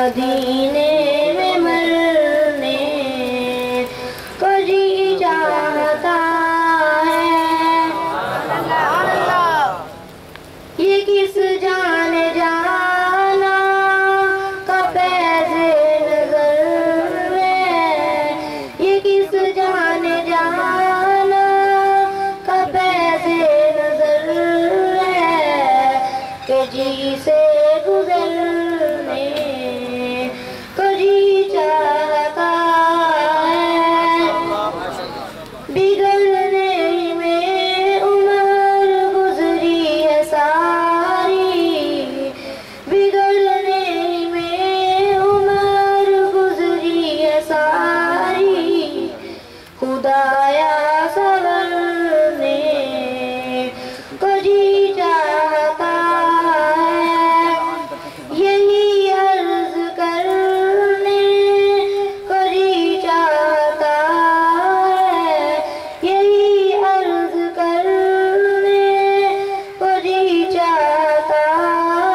मदीने में मरने को जी चाहता है। ये किस जाने जाना का पैसे नजर में, ये किस जाने जाना का पैसे नजर है कि जी से गुजरने को जी चाहता है। बिगड़ने में उम्र गुजरी है सारी, बिगड़ने में उम्र गुजरी है सारी, खुदाया संवरने को जी चाहता है। यही अर्ज करने को जी चाहता है, यही अर्ज करने को जी चाहता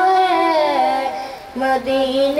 है। मदीने